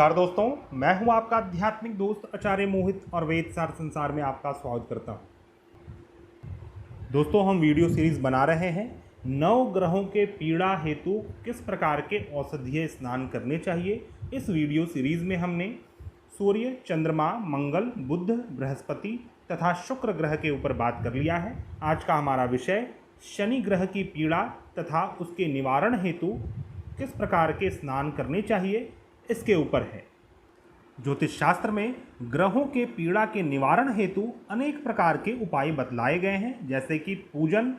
नमस्कार दोस्तों, मैं हूं आपका आध्यात्मिक दोस्त आचार्य मोहित और वेद सार संसार में आपका स्वागत करता हूं। दोस्तों, हम वीडियो सीरीज बना रहे हैं 9 ग्रहों के पीड़ा हेतु किस प्रकार के औषधीय स्नान करने चाहिए। इस वीडियो सीरीज में हमने सूर्य, चंद्रमा, मंगल, बुध, बृहस्पति तथा शुक्र ग्रह के ऊपर बात कर लिया है। आज का हमारा विषय शनि ग्रह की पीड़ा तथा उसके निवारण हेतु किस प्रकार के स्नान करने चाहिए इसके ऊपर है। ज्योतिष शास्त्र में ग्रहों के पीड़ा के निवारण हेतु अनेक प्रकार के उपाय बतलाए गए हैं, जैसे कि पूजन,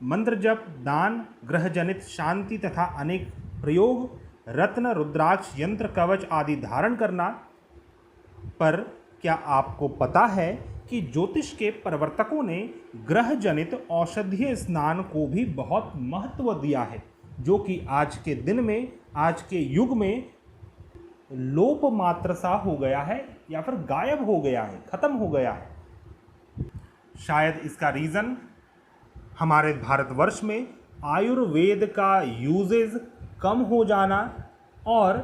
मंत्र जप, दान, ग्रह जनित शांति तथा अनेक प्रयोग, रत्न, रुद्राक्ष, यंत्र, कवच आदि धारण करना। पर क्या आपको पता है कि ज्योतिष के प्रवर्तकों ने ग्रह जनित औषधीय स्नान को भी बहुत महत्व दिया है, जो कि आज के दिन में, आज के युग में लोप मात्र सा हो गया है या फिर गायब हो गया है, खत्म हो गया है। शायद इसका रीज़न हमारे भारतवर्ष में आयुर्वेद का यूजेज कम हो जाना और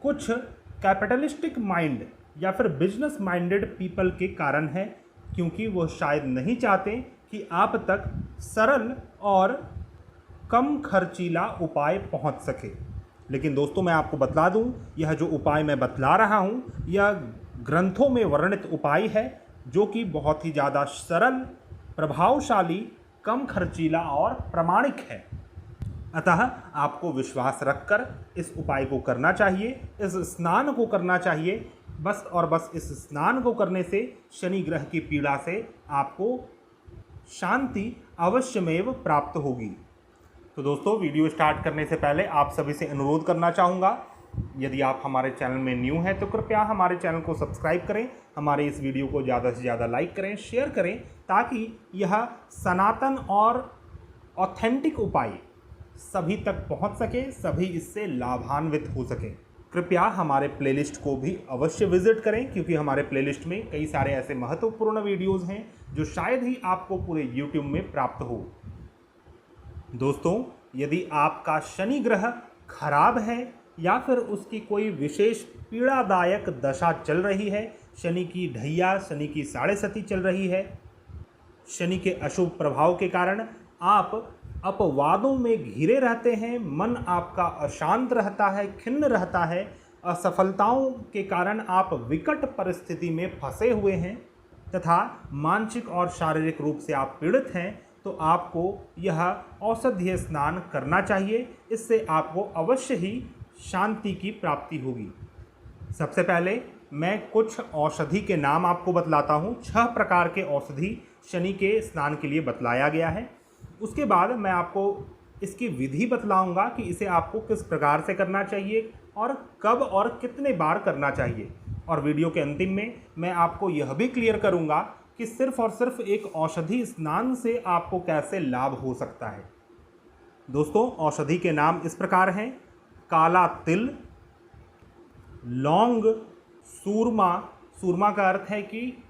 कुछ कैपिटलिस्टिक माइंड या फिर बिजनेस माइंडेड पीपल के कारण है, क्योंकि वो शायद नहीं चाहते कि आप तक सरल और कम खर्चीला उपाय पहुंच सके। लेकिन दोस्तों, मैं आपको बतला दूं, यह जो उपाय मैं बतला रहा हूं, यह ग्रंथों में वर्णित उपाय है, जो कि बहुत ही ज़्यादा सरल, प्रभावशाली, कम खर्चीला और प्रामाणिक है। अतः आपको विश्वास रखकर इस उपाय को करना चाहिए, इस स्नान को करना चाहिए। बस और बस इस स्नान को करने से शनि ग्रह की पीड़ा से आपको शांति अवश्यमेव प्राप्त होगी। तो दोस्तों, वीडियो स्टार्ट करने से पहले आप सभी से अनुरोध करना चाहूँगा, यदि आप हमारे चैनल में न्यू हैं तो कृपया हमारे चैनल को सब्सक्राइब करें, हमारे इस वीडियो को ज़्यादा से ज़्यादा लाइक करें, शेयर करें, ताकि यह सनातन और ऑथेंटिक उपाय सभी तक पहुंच सके, सभी इससे लाभान्वित हो सकें। कृपया हमारे प्लेलिस्ट को भी अवश्य विजिट करें, क्योंकि हमारे प्लेलिस्ट में कई सारे ऐसे महत्वपूर्ण वीडियोज़ हैं जो शायद ही आपको पूरे यूट्यूब में प्राप्त हो। दोस्तों, यदि आपका शनि ग्रह खराब है या फिर उसकी कोई विशेष पीड़ादायक दशा चल रही है, शनि की ढैया, शनि की साढ़े सती चल रही है, शनि के अशुभ प्रभाव के कारण आप अपवादों में घिरे रहते हैं, मन आपका अशांत रहता है, खिन्न रहता है, असफलताओं के कारण आप विकट परिस्थिति में फंसे हुए हैं तथा मानसिक और शारीरिक रूप से आप पीड़ित हैं, तो आपको यह औषधीय स्नान करना चाहिए। इससे आपको अवश्य ही शांति की प्राप्ति होगी। सबसे पहले मैं कुछ औषधि के नाम आपको बतलाता हूँ। 6 प्रकार के औषधि शनि के स्नान के लिए बतलाया गया है। उसके बाद मैं आपको इसकी विधि बतलाऊंगा कि इसे आपको किस प्रकार से करना चाहिए और कब और कितने बार करना चाहिए। और वीडियो के अंतिम में मैं आपको यह भी क्लियर करूंगा कि सिर्फ और सिर्फ एक औषधि स्नान से आपको कैसे लाभ हो सकता है। दोस्तों, औषधि के नाम इस प्रकार हैं: काला तिल, लौंग, सूरमा। सूरमा का अर्थ है कि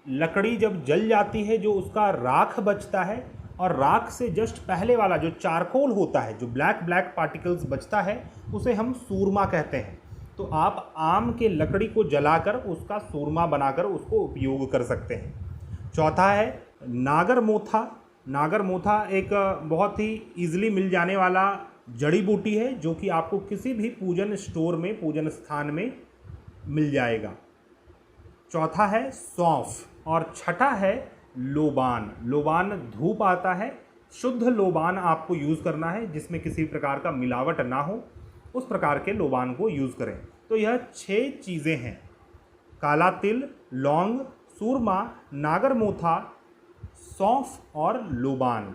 लकड़ी जब जल जाती है, जो उसका राख बचता है, और राख से जस्ट पहले वाला जो चारकोल होता है, जो ब्लैक ब्लैक पार्टिकल्स बचता है, उसे हम सूरमा कहते हैं। तो आप आम के लकड़ी को जलाकर उसका सूरमा बनाकर उसको उपयोग कर सकते हैं। चौथा है नागरमोथा। नागरमोथा एक बहुत ही ईजिली मिल जाने वाला जड़ी बूटी है, जो कि आपको किसी भी पूजन स्टोर में, पूजन स्थान में मिल जाएगा। चौथा है सौंफ और छठा है लोबान। लोबान धूप आता है, शुद्ध लोबान आपको यूज़ करना है, जिसमें किसी प्रकार का मिलावट ना हो, उस प्रकार के लोबान को यूज़ करें। तो यह 6 चीज़ें हैं: काला तिल, लौंग, सूरमा, नागरमोथा, सौंफ और लोबान।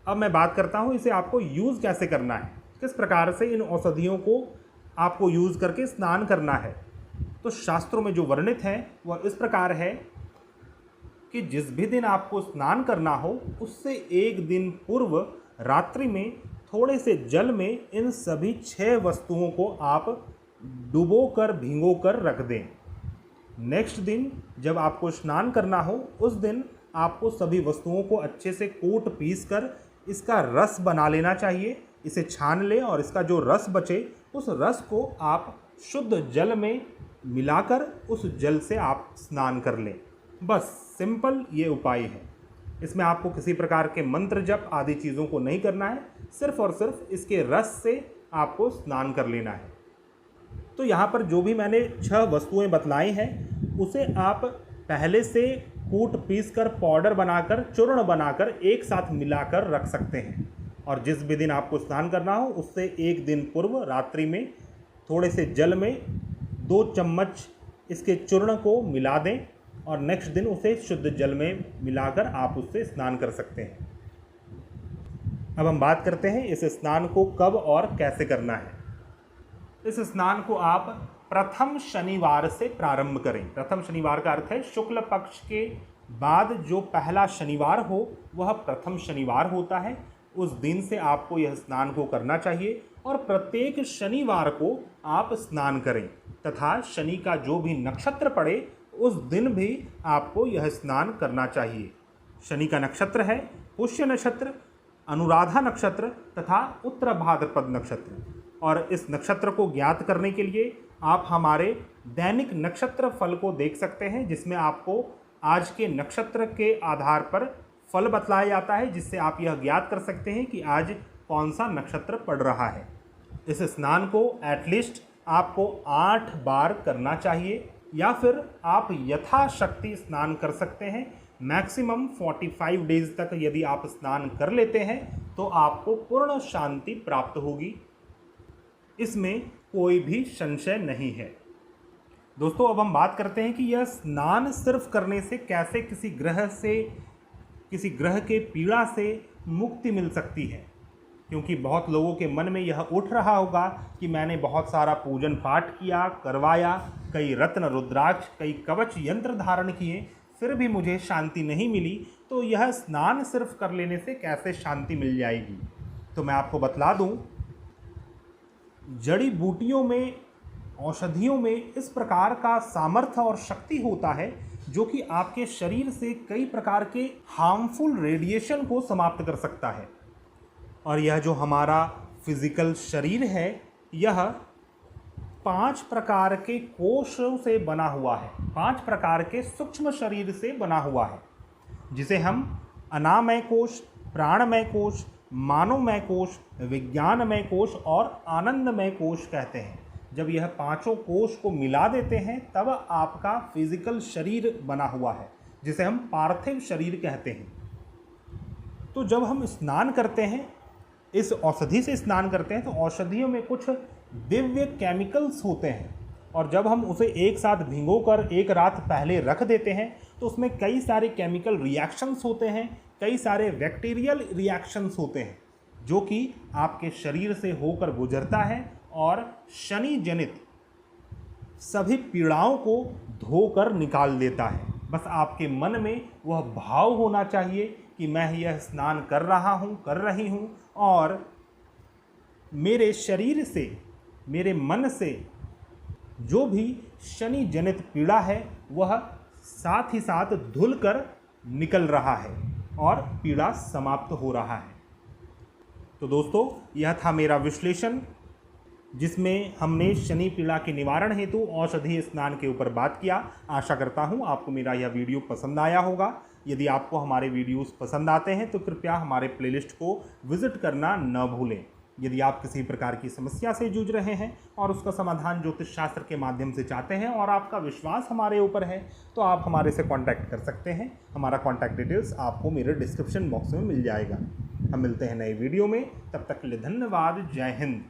अब मैं बात करता हूँ इसे आपको यूज़ कैसे करना है, किस प्रकार से इन औषधियों को आपको यूज़ करके स्नान करना है। तो शास्त्रों में जो वर्णित है वह इस प्रकार है कि जिस भी दिन आपको स्नान करना हो, उससे एक दिन पूर्व रात्रि में थोड़े से जल में इन सभी 6 वस्तुओं को आप डुबो कर, भिगो कर रख दें। नेक्स्ट दिन जब आपको स्नान करना हो, उस दिन आपको सभी वस्तुओं को अच्छे से कूट पीस कर इसका रस बना लेना चाहिए। इसे छान लें और इसका जो रस बचे, उस रस को आप शुद्ध जल में मिलाकर उस जल से आप स्नान कर लें। बस सिंपल ये उपाय है। इसमें आपको किसी प्रकार के मंत्र जप आदि चीज़ों को नहीं करना है, सिर्फ और सिर्फ इसके रस से आपको स्नान कर लेना है। तो यहाँ पर जो भी मैंने 6 वस्तुएं बतलाई हैं उसे आप पहले से कूट पीस कर पाउडर बनाकर चूर्ण बनाकर एक साथ मिलाकर रख सकते हैं। और जिस भी दिन आपको स्नान करना हो उससे एक दिन पूर्व रात्रि में थोड़े से जल में 2 चम्मच इसके चूर्ण को मिला दें और नेक्स्ट दिन उसे शुद्ध जल में मिलाकर आप उससे स्नान कर सकते हैं। अब हम बात करते हैं इस स्नान को कब और कैसे करना है। इस स्नान को आप प्रथम शनिवार से प्रारंभ करें। प्रथम शनिवार का अर्थ है शुक्ल पक्ष के बाद जो पहला शनिवार हो वह प्रथम शनिवार होता है। उस दिन से आपको यह स्नान को करना चाहिए और प्रत्येक शनिवार को आप स्नान करें तथा शनि का जो भी नक्षत्र पड़े उस दिन भी आपको यह स्नान करना चाहिए। शनि का नक्षत्र है पुष्य नक्षत्र, अनुराधा नक्षत्र तथा उत्तर भाद्रपद नक्षत्र। और इस नक्षत्र को ज्ञात करने के लिए आप हमारे दैनिक नक्षत्र फल को देख सकते हैं, जिसमें आपको आज के नक्षत्र के आधार पर फल बतलाया जाता है, जिससे आप यह ज्ञात कर सकते हैं कि आज कौन सा नक्षत्र पड़ रहा है। इस स्नान को एटलीस्ट आपको 8 बार करना चाहिए या फिर आप यथाशक्ति स्नान कर सकते हैं। मैक्सिमम 45 डेज तक यदि आप स्नान कर लेते हैं तो आपको पूर्ण शांति प्राप्त होगी, इसमें कोई भी संशय नहीं है। दोस्तों अब हम बात करते हैं कि यह स्नान सिर्फ करने से कैसे किसी ग्रह के पीड़ा से मुक्ति मिल सकती है, क्योंकि बहुत लोगों के मन में यह उठ रहा होगा कि मैंने बहुत सारा पूजन पाठ किया करवाया, कई रत्न रुद्राक्ष कई कवच यंत्र धारण किए, फिर भी मुझे शांति नहीं मिली, तो यह स्नान सिर्फ कर लेने से कैसे शांति मिल जाएगी। तो मैं आपको बतला दूं, जड़ी बूटियों में औषधियों में इस प्रकार का सामर्थ्य और शक्ति होता है जो कि आपके शरीर से कई प्रकार के हार्मफुल रेडिएशन को समाप्त कर सकता है। और यह जो हमारा फिजिकल शरीर है यह 5 प्रकार के कोशों से बना हुआ है, 5 प्रकार के सूक्ष्म शरीर से बना हुआ है, जिसे हम अनामय कोश, प्राणमय कोश, मानवमय कोश, विज्ञानमय कोश और आनंदमय कोश कहते हैं। जब यह 5 कोश को मिला देते हैं तब आपका फिजिकल शरीर बना हुआ है, जिसे हम पार्थिव शरीर कहते हैं। तो जब हम स्नान करते हैं, इस औषधि से स्नान करते हैं, तो औषधियों में कुछ दिव्य केमिकल्स होते हैं और जब हम उसे एक साथ भिगोकर एक रात पहले रख देते हैं तो उसमें कई सारे केमिकल रिएक्शंस होते हैं, कई सारे बैक्टीरियल रिएक्शंस होते हैं जो कि आपके शरीर से होकर गुजरता है और शनि जनित सभी पीड़ाओं को धोकर निकाल देता है। बस आपके मन में वह भाव होना चाहिए कि मैं यह स्नान कर रहा हूँ, कर रही हूँ और मेरे शरीर से, मेरे मन से जो भी शनि जनित पीड़ा है वह साथ ही साथ धुलकर निकल रहा है और पीड़ा समाप्त हो रहा है। तो दोस्तों यह था मेरा विश्लेषण, जिसमें हमने शनि पीड़ा के निवारण हेतु औषधीय स्नान के ऊपर बात किया। आशा करता हूँ आपको मेरा यह वीडियो पसंद आया होगा। यदि आपको हमारे वीडियोस पसंद आते हैं तो कृपया हमारे प्लेलिस्ट को विजिट करना न भूलें। यदि आप किसी प्रकार की समस्या से जूझ रहे हैं और उसका समाधान ज्योतिष शास्त्र के माध्यम से चाहते हैं और आपका विश्वास हमारे ऊपर है तो आप हमारे से कांटेक्ट कर सकते हैं। हमारा कांटेक्ट डिटेल्स आपको मेरे डिस्क्रिप्शन बॉक्स में मिल जाएगा। हम मिलते हैं नए वीडियो में, तब तक के लिए धन्यवाद। जय हिंद।